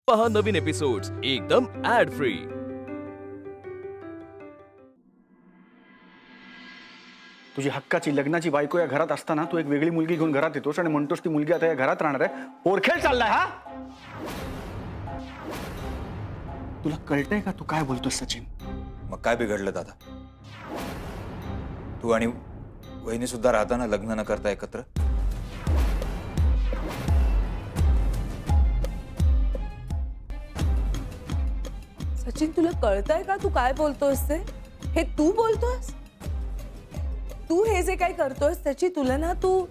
पहा नवीन एपिसोड्स एकदम add free. तुझी हक्काची लग्नाची बायको या घरात असताना तू एक वेगळी मुलगी घेऊन घरात येतोस आणि म्हणतोस ती मुलगी आता या घरात राहणार आहे। पोरखेल चाललाय हा? तुला कळतंय का तू काय बोलतोस सचिन? मग काय बिघडलं दादा? तू आणि वहिनी सुद्धा राहताना लग्न न करता एकत्र? सचिन तुला कळतंय का तू काय बोलतोस ते? हे तू बोलतोस? तू हे जे काय करतोस त्याची तुलना तू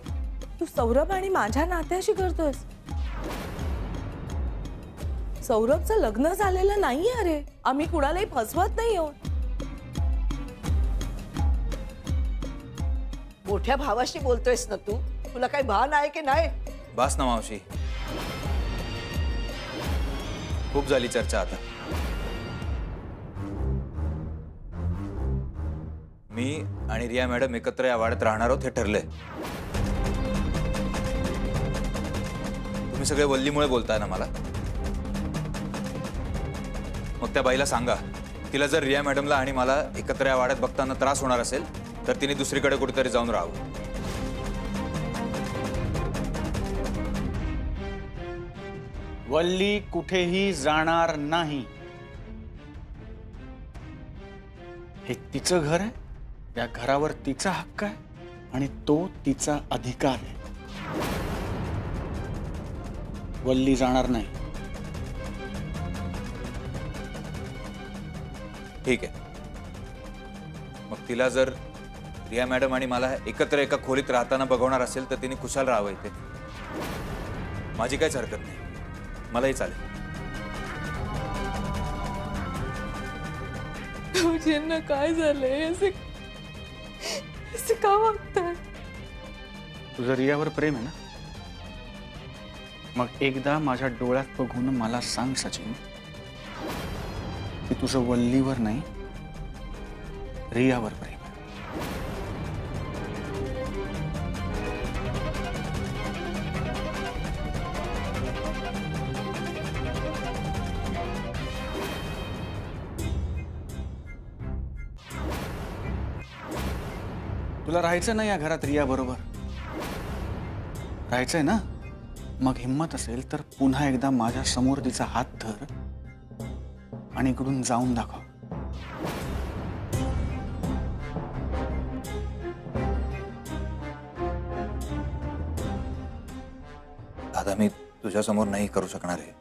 सौरभ आणि माझ्या नात्याशी करतोस। सौरभचं लग्न झालेलं नाहीये अरे, आम्ही कुणालाही फसवत नाही आहोत। मोठ्या भावाशी बोलतोयस ना तू? तुला काही भान आहे की नाही? बास ना मावशी, खूप झाली चर्चा आता। मी आणि रिया मॅडम एकत्र या वाड्यात राहणार आहोत हे ठरलंय। तुम्ही सगळे वल्लीमुळे बोलताय ना मला? मग त्या बाईला सांगा, तिला जर रिया मॅडमला आणि मला एकत्र या वाड्यात बघताना त्रास होणार असेल तर तिने दुसरीकडे कुठेतरी जाऊन राहावं। वल्ली कुठेही जाणार नाही। हे तिचं घर आहे, या घरावर तिचा हक्क आहे आणि तो तिचा अधिकार आहे। वल्ली जाणार नाही। ठीक आहे, मग तिला जर रिया मॅडम आणि मला एकत्र एका खोलीत राहताना बघवणार असेल तर तिने खुशाल राहावं इथे। माझी काहीच हरकत नाही, मलाही चालेल। भाऊजींना काय झालंय? असे का वागताय? तुझं रियावर प्रेम आहे ना? मग एकदा माझ्या डोळ्यात बघून मला सांग सचिन, की तुझं वल्लीवर नाही रियावर प्रेम आहे। तुला राहायचं ना या घरात रिया बरोबर? राहायचंय ना? मग हिम्मत असेल तर पुन्हा एकदा माझ्या समोर तिचा हात धर आणि इकडून जाऊन दाखव। दादा, मी तुझ्या समोर नाही करू शकणार आहे,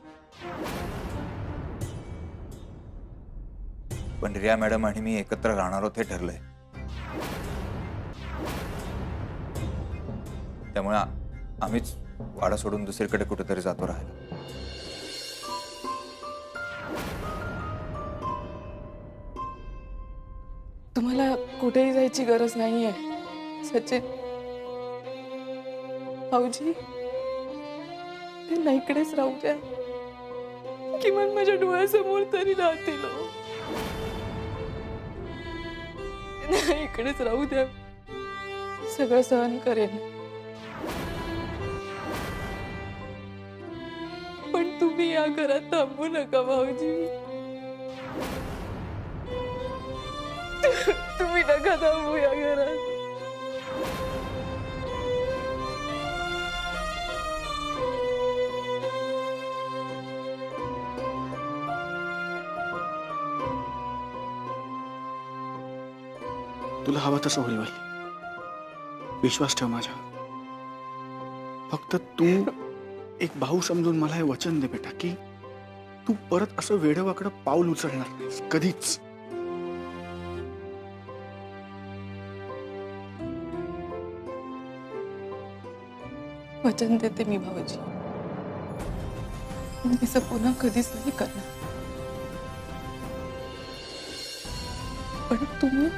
पण रिया मॅडम आणि मी एकत्र राहणार आहोत हे ठरलंय। त्यामुळे आम्हीच वाडा सोडून दुसरीकडे कुठेतरी जातो राहायला। तुम्हाला कुठेही जायची गरज नाहीये सचिन। भाऊजी त्यांना इकडेच राहू द्या, किमान माझ्या डोळ्यासमोर तरी राहतील। त्यांना इकडेच राहू द्या, सगळं सहन करेन। पण तुम्ही या घरात थांबू नका भाऊजी, तुम्ही नका थांबू या घरात। तुला हवं तसं होईल वल्ली, विश्वास ठेव माझ्या। फक्त तू एक भाऊ समजून मला हे वचन दे बेटा, की तू परत असं वेडवाकडं पाऊल उचलणार नाहीस कधीच। वचन देते मी भाऊजी, मी असं पुन्हा कधीच नाही करणार। पण तुम्ही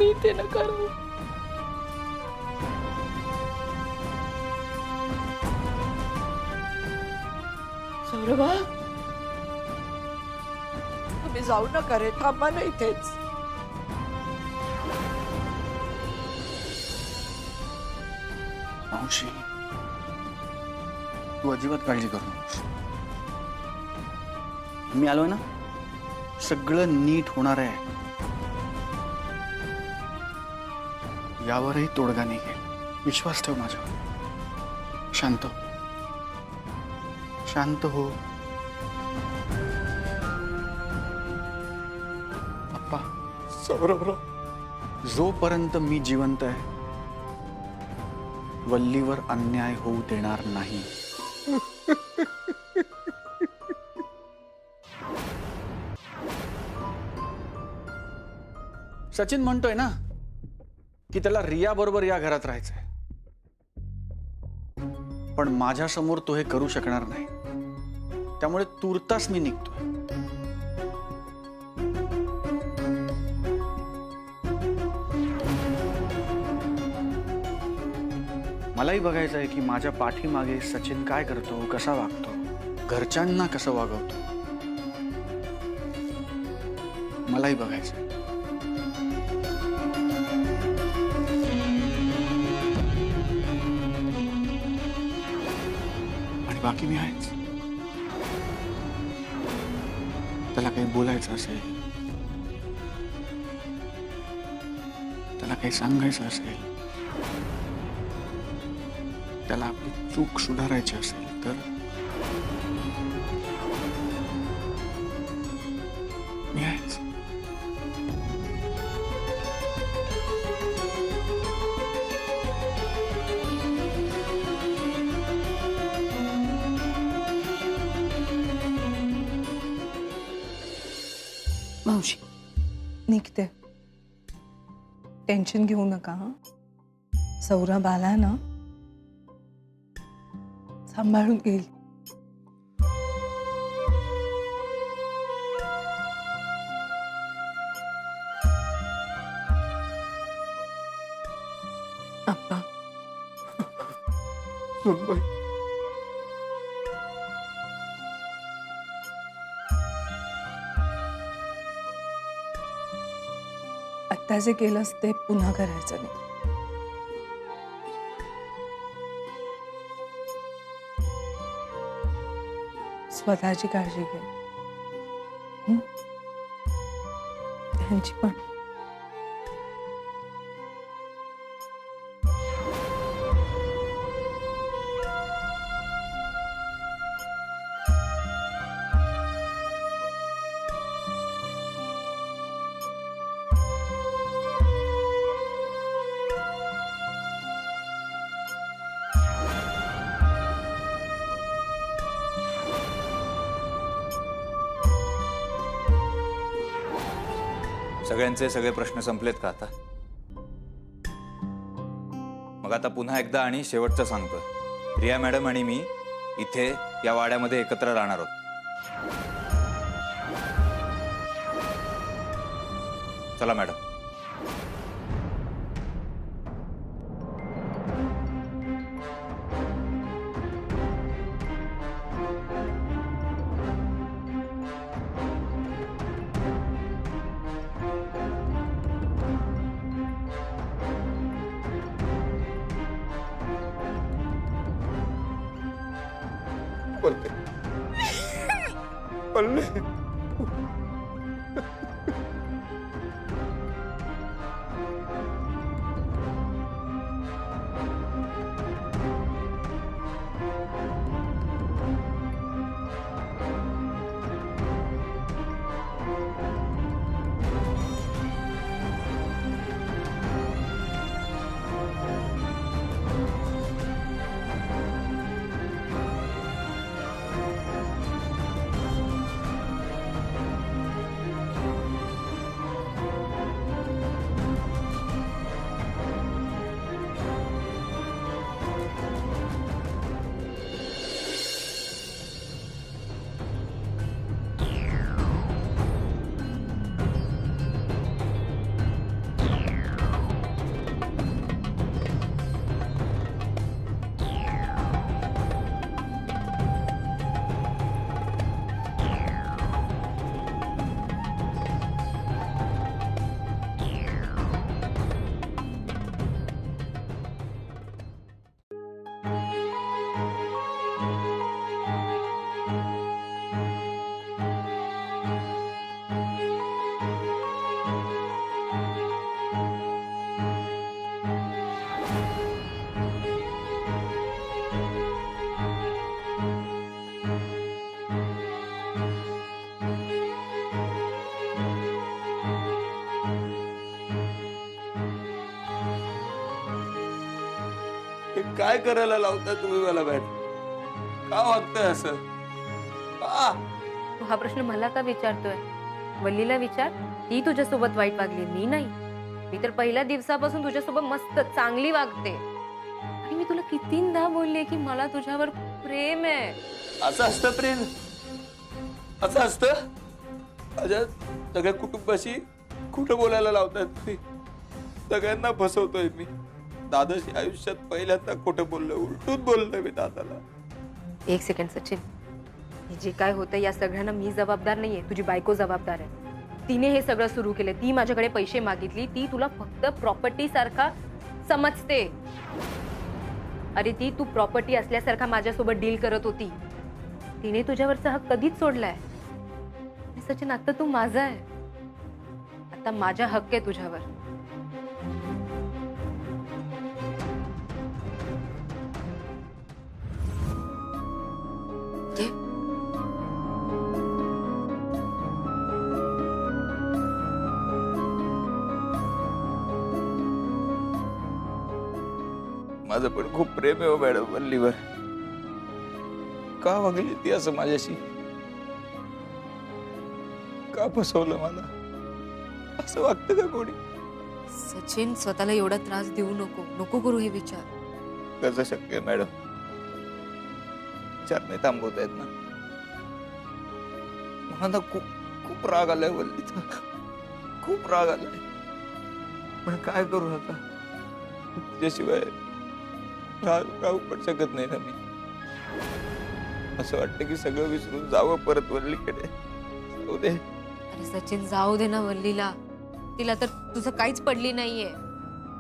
इथे नका राहू। सौरभा, तुम्ही जाऊ नका रे, थांबा ना इथेच। मावशी, तू अजिबात काळजी करू नकोस. मी आलोय ना, सगळं नीट होणार आहे. यावरही तोडगा निघेल. विश्वास ठेव माझ्यावर. शांत शांत हो. अप्पा, सौरभराव, जोपर्यंत मी जिवंत आहे वल्लीवर अन्याय होऊ देणार नाही. सचिन म्हणतोय ना की त्याला रिया बरोबर या घरात राहायचंय, पण माझ्या समोर तो हे करू शकणार नाही. त्यामुळे तुर्तास मी निघतोय. मलाही बघायचं आहे की माझ्या पाठीमागे सचिन काय करतो, कसा वागतो, घरच्यांना कसं वागवतो. मलाही बघायचं. आणि बाकी मी आहेच. त्याला काही बोलायचं असेल, त्याला काही सांगायचं असेल, त्याला आपली चूक सुधारायची असेल तर मी आहेच. मावशी निघते. टेन्शन घेऊ नका. हं? सौरभ आला ना, सांभाळून घेईल. अप्पा, आत्ता जे केलंस ते पुन्हा करायचं नाही. स्वतःची काळजी घे. हं? त्यांची पण. सगळ्यांचे सगळे प्रश्न संपलेत का आता? मग आता पुन्हा एकदा आणि शेवटचं सांगतोय. रिया मॅडम आणि मी इथे या वाड्यामध्ये एकत्र राहणार आहोत. चला मॅडम. काय करायला लावताय तुम्ही मला मॅडम? का वागताय असं? का? तू हा प्रश्न मला का विचारतोय? वल्लीला विचार, ती तुझ्यासोबत वाईट वागली, मी नाही. मी तर पहिल्या दिवसापासून तुझ्यासोबत मस्त चांगली वागते आणि मी तुला कितींदा बोलले की मला तुझ्यावर प्रेम आहे. असं असतं प्रेम? असं असतं? माझ्या सगळ्या कुटुंबाशी खोटं बोलायला लावताय तुम्ही. सगळ्यांना फसवतोय मी. दादाशी आयुष्यात पहिल्यांदा खोटं बोललोय, उलटून बोललोय मी दादाला. एक सेकंड सचिन, हे जे काय होतं या सगळ्यांना मी जबाबदार नाहीये, तुझी बायको जबाबदार आहे. तिने हे सगळं सुरू केलं. ती माझ्याकडे पैसे मागितली. ती तुला फक्त प्रॉपर्टी सारखा समजते. अरे ती तू प्रॉपर्टी असल्यासारखा माझ्यासोबत डील करत होती. तिने तुझ्यावरचा हक कधीच सोडलाय. सचिन आता तू माझा आहे. आता माझा हक्क आहे तुझ्यावर. घे. माझं पण खूप प्रेम आहे हो मॅडम वल्लीवर. का वागली ती असं माझ्याशी? का फसवलं मला? असं वागतं का कोणी? सचिन स्वतःला एवढा त्रास देऊ नको. नको करू हे विचार. कसं शक्य आहे मॅडम? विचार नाही थांबवता येत ना. मला खूप खूप राग आलाय वल्लीचा. खूप राग आलाय. पण काय करू आता? त्याशिवाय राहू पण शकत नाही ना मी. असं वाटतं की सगळं विसरून जावं परत वल्लीकडे. जाऊ दे. अरे सचिन जाऊ दे ना वल्लीला. तिला तर तुझं काहीच पडली नाहीये.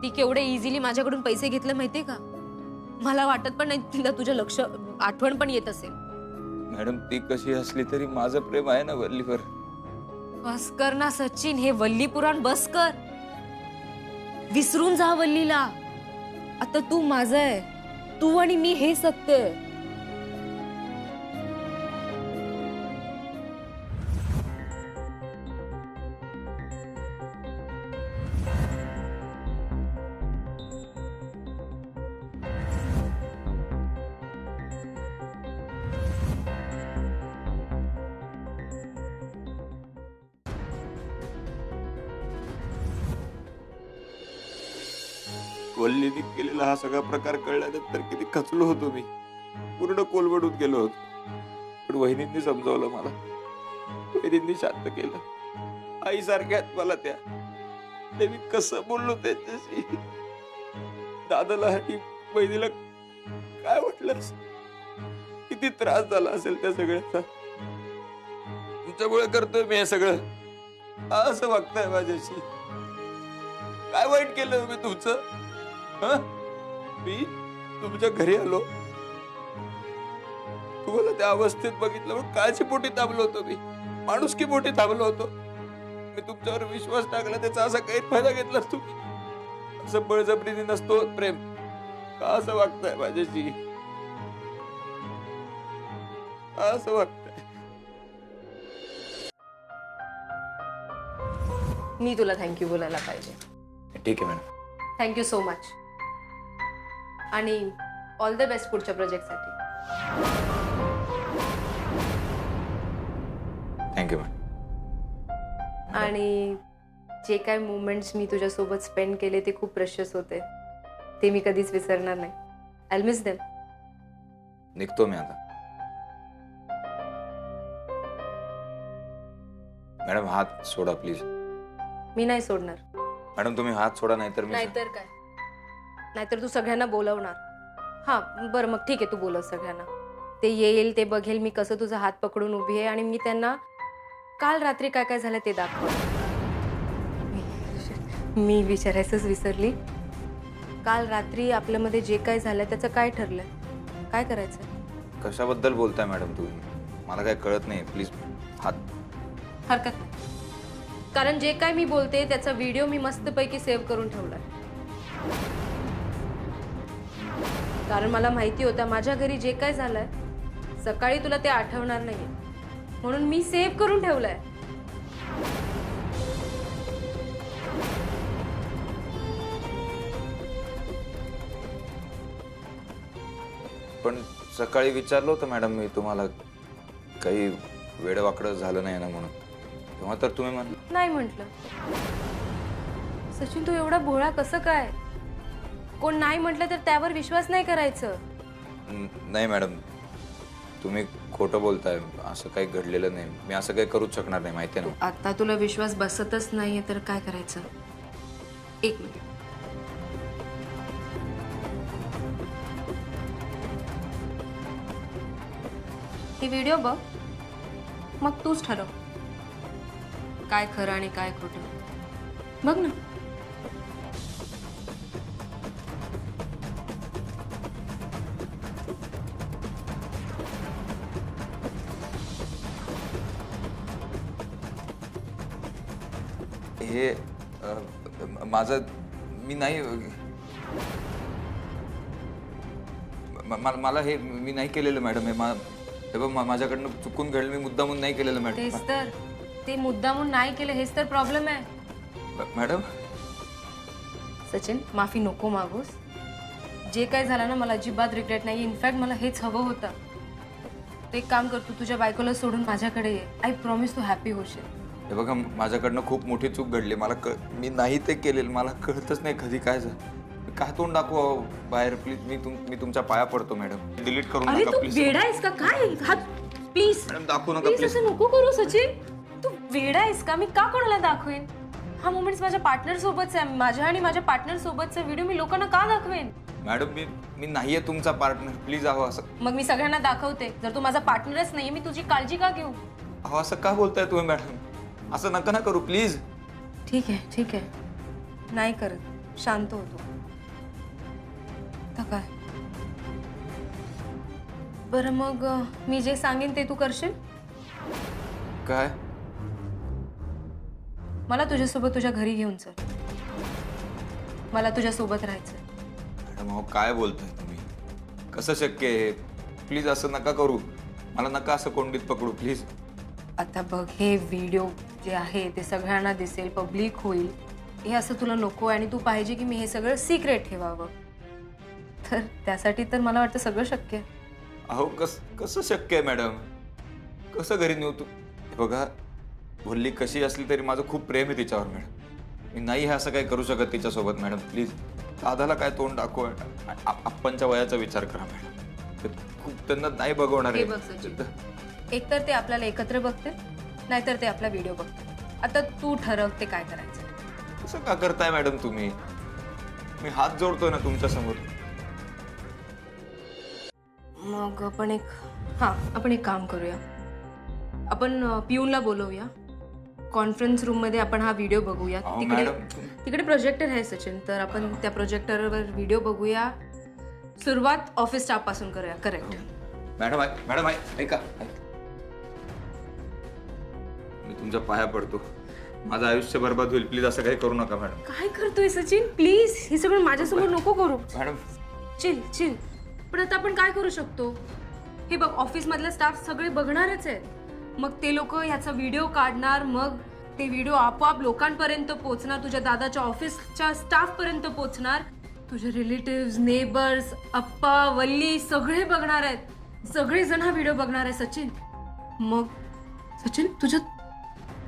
ती केवढे इझिली माझ्याकडून पैसे घेतले माहितीये का? मला वाटत पण नाही तिला तुझं लक्ष आठवण पण येत असेल. मॅडम ती कशी असली तरी माझं प्रेम आहे ना वल्लीवर. बस कर ना सचिन, हे वल्ली पुराण बस कर. विसरून जा वल्लीला. आता तू माझं आहे. तू आणि मी हे सत्य आहे. वल्लीने केलेला हा सगळा प्रकार कळल्यानंतर किती खचलो होतो मी. पूर्ण कोलमडून गेलो होतो. पण वहिनींनी समजावलं मला. वहिनींनी शांत केलं. आई सारख्या मला त्या. मी कसं बोललो त्याच्याशी? दादाला आणि वहिनीला काय वाटलं? किती त्रास झाला असेल त्या सगळ्याचा. तुमच्यामुळे करतोय मी हे सगळं. असं वागताय माझ्याशी. काय वाईट केलं मी तुमचं? मी तुमच्या घरी आलो, तुम्हाला त्या अवस्थेत बघितलं, काळजीपोटी थांबलो होतो मी. माणुसकीपोटी थांबलो होतो मी. तुमच्यावर विश्वास टाकला, त्याचा असा गैरफायदा घेतला तुम्ही. असं बळजबरीने नसतो प्रेम. का असं वागताय माझ्याशी? असं वागताय? मी तुला थँक्यू बोलायला पाहिजे. ठीक आहे मॅडम. Thank you so much. आणि ऑल द बेस्ट पुढच्या प्रोजेक्टसाठी. Thank you madam. आणि जे काय मोमेंट्स मी तुझ्यासोबत स्पेंड केले ते खूप प्रेशियस होते. ते मी कधीच विसरणार नाही. I will miss them. निघतो मी आता. मॅडम हात सोडा प्लीज. मी नाही सोडणार. मॅडम तुम्ही हात सोडा, नाहीतर मी. नाहीतर काय? नाहीतर तू सगळ्यांना बोलवणार. हा बरं मग ठीक आहे, तू बोलव सगळ्यांना. ते येईल, ते बघेल मी कसं तुझा हात पकडून उभी आहे. आणि मी त्यांना काल रात्री काय काय झालं ते दाखव. मी विचारायचंच विसरली. काल रात्री आपल्यामध्ये जे काय झालं त्याचं काय ठरलंय? काय करायचं? कशाबद्दल बोलताय मॅडम तुम्ही? मला काय कळत नाही. प्लीज हात. हरकत नाही. कारण जे काय मी बोलते त्याचा व्हिडिओ मी मस्तपैकी सेव्ह करून ठेवलाय. कारण मला माहिती होतं माझ्या घरी जे काय झालंय सकाळी तुला ते आठवणार नाही, म्हणून मी सेव्ह करून ठेवलंय. पण सकाळी विचारलं होतं मॅडम मी तुम्हाला, काही वेडवाकडं झालं नाही ना म्हणून, तेव्हा तर तुम्ही म्हण नाही म्हटलं. सचिन तू एवढा भोळा कसं काय? कोण नाही म्हटलं तर त्यावर विश्वास नाही करायचं. नाही मॅडम, तुम्ही खोटं बोलताय, असं काही घडलेलं नाही. मी असं काही करूच शकणार नाही, माहिती आहे ना. आता तुला विश्वास बसतच नाहीये तर काय करायचं? एक मिनिट. ही व्हिडिओ बघ, मग तूच ठरव काय खरं आणि काय खोटं. बघ ना. हे माझं मी नाही, मला हे मी नाही केलेलं मॅडम. हे बघ माझ्याकडनं चुकून घडलं, मी मुद्दामून नाही केलेलं मॅडम. तेच तर, ते मुद्दामून नाही केलं हेच तर प्रॉब्लेम आहे. मॅडम सचिन माफी नको मागूस. जे काय झालं ना मला अजिबात रिग्रेट नाही. इनफॅक्ट मला हेच हवं होतं. ते एक काम कर, तू तुझ्या बायकोला सोडून माझ्याकडे ये. आय प्रॉमिस तू हॅपी होशील. हे बघा माझ्याकडनं खूप मोठी चूक घडली. मी नाही ते केलेलं, मला कळतच नाही कधी काय झालं. काय तोंड दाखवा बाहेर प्लीज. मी तुमच्या पाया पडतो मॅडम. डिलीट करू अरे नका तू प्लीज. वेडा आहेस का काय? हात प्लीज मॅडम दाखवू नका प्लीज. प्लीज. असं नको करू सचिन. तू वेडा आहेस का? मी का कोणाला दाखवेन? हा मोमेंट्स माझ्या पार्टनर सोबतचा आहे. माझ्या आणि माझ्या पार्टनर सोबतचा व्हिडिओ मी लोकांना का दाखवेन? मॅडम मी नाहीये तुमचा पार्टनर, प्लीज. अहो असं मग मी सगळ्यांना दाखवते. जर तू माझा पार्टनरच नाहीये मी तुझी काळजी का घेऊ? अहो असं का बोलताय तुम्ही मॅडम? असं नका ना करू प्लीज. ठीक आहे ठीक आहे, नाही करत. शांत होतो. काय बरं मग मी जे सांगेन ते तू करशील? काय? मला तुझ्यासोबत तुझ्या घरी घेऊन चल. मला तुझ्यासोबत राहायचं. मॅडम अहो काय बोलताय तुम्ही? कसं शक्य आहे? प्लीज असं नका करू. मला नका असं कोंडीत पकडू प्लीज. आता बघ, हे व्हिडिओ जे आहे ते सगळ्यांना दिसेल, पब्लिक होईल. हे असं तुला नको आहे आणि तू पाहिजे की मी हे सगळं सिक्रेट ठेवावं. तर त्यासाठी तर मला वाटतं सगळं शक्य आहे. अहो कसं शक्य आहे मॅडम? कसं घरी नेऊ तू? बघा वल्ली कशी असली तरी माझं खूप प्रेम आहे तिच्यावर मॅडम. मी नाही हे असं काही करू शकत तिच्यासोबत मॅडम. प्लीज दादाला काय तोंड दाखव. आपणच्या वयाचा विचार करा मॅडम. खूप त्यांना नाही बघवणार हे बघ सचिन, एकतर ते आपल्याला एकत्र बघते, नाहीतर ते आपला व्हिडिओ बघते. आता तू ठरव ते काय करायचं. कसं का करताय मॅडम तुम्ही? मी हात जोडतोय ना तुमच्या समोर. मग आपण एक काम करूया. आपण पिऊनला बोलवूया. कॉन्फरन्स रूम मध्ये आपण हा व्हिडिओ बघूया. तिकडे प्रोजेक्टर आहे सचिन, तर आपण त्या प्रोजेक्टरवर व्हिडिओ बघूया. सुरुवात ऑफिस स्टाफ पासून करूया. करेक्ट मॅडम ऐका. मी तुमच्या पाया पडतो. माझं आयुष्य बर्बाद होईल. प्लीज असं काही करू नका मॅडम. काय करतोय सचिन? प्लीज हे सगळं माझ्यासमोर नको करू. Madam chill. पण आता आपण काय करू शकतो? हे बघ, ऑफिस मधला स्टाफ सगळे बघणारच आहेत. मग ते लोक ह्याचा व्हिडिओ काढणार. मग ते व्हिडिओ आपोआप लोकांपर्यंत पोहोचणार. तुझ्या दादाच्या ऑफिसच्या स्टाफ पर्यंत पोहोचणार. तुझे रिलेटिव्ह, नेबर्स, अप्पा, वल्ली सगळे बघणार आहेत. सगळेजण हा व्हिडिओ बघणार आहे सचिन. मग सचिन तुझ्या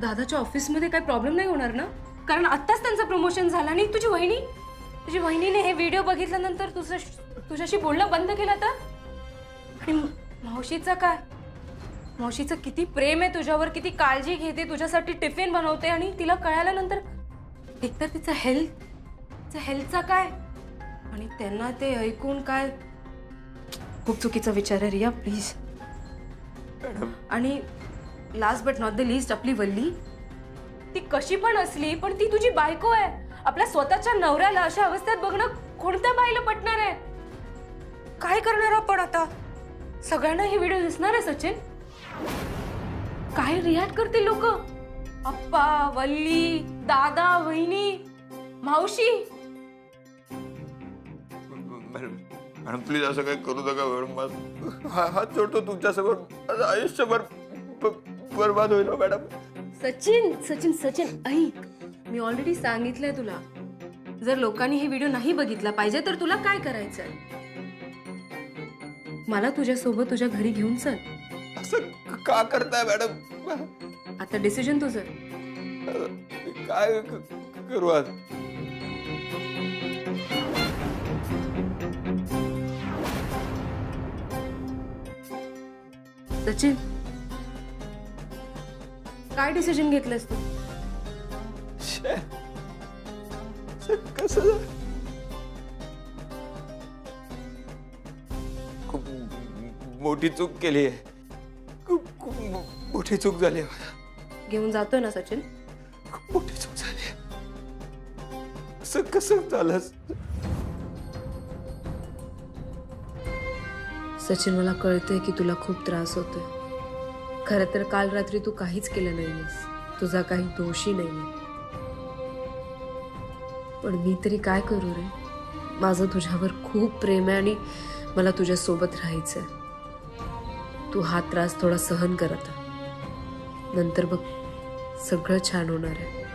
दादाच्या ऑफिसमध्ये काही प्रॉब्लेम नाही होणार ना? कारण आत्ताच त्यांचं प्रमोशन झालं. आणि तुझी वहिनीने हे व्हिडिओ बघितल्यानंतर तुझ्याशी बोलणं बंद केलं तर? आणि मावशीचं काय? मावशीचं किती प्रेम आहे तुझ्यावर, किती काळजी घेते, तुझ्यासाठी टिफिन बनवते. आणि तिला कळाल्यानंतर एकतर तिचं हेल्थचा काय, आणि त्यांना ते ऐकून काय. खूप चुकीचा विचार आहे रिया, प्लीज. आणि last but not the list, आपली वल्ली, ती कशी पण असली पण ती तुझी बायको आहे. आपल्या स्वतःच्या नवऱ्याला अशा अवस्थेत बघणं कोणत्या बाईला पटणार आहे? काय करणार आपण आता? सगळ्यांना ही व्हिडिओ दिसणार आहे सचिन. काय रिॲक्ट करतील लोक? अप्पा, वल्ली, दादा, वहिनी, मावशी. मॅडम प्लीज असं काही करू नका मॅडम. हात जोडतो तुमच्यासमोर. माझं आयुष्यभर बर्बाद होईल मॅडम. सचिन ऐक, मी ऑलरेडी सांगितलंय तुला. जर लोकांनी हे व्हिडिओ नाही बघितला पाहिजे तर तुला काय करायचंय? मला तुझ्यासोबत तुझ्या घरी घेऊन चल. असं का करताय मॅडम? आता डिसिजन तुझं. काय करू आज? सचिन, काय डिसिजन घेतलंस तू? कसं? खूप मोठी चूक केली आहे. खूप मोठी चूक झाली आहे. घेऊन जातोय ना सचिन? खूप मोठी चूक झाली. असं कसं झालं? सचिन, मला कळतंय की तुला खूप त्रास होतोय. खरं तर काल रात्री तू काहीच केलं नाहीस, तुझा काही दोषही नाहीये. पण मी तरी काय करू रे? माझं तुझ्यावर खूप प्रेम आहे आणि मला तुझ्या सोबत राहायचंय. तू हा त्रास थोडा सहन कर आता, नंतर बघ सगळं छान होणार आहे.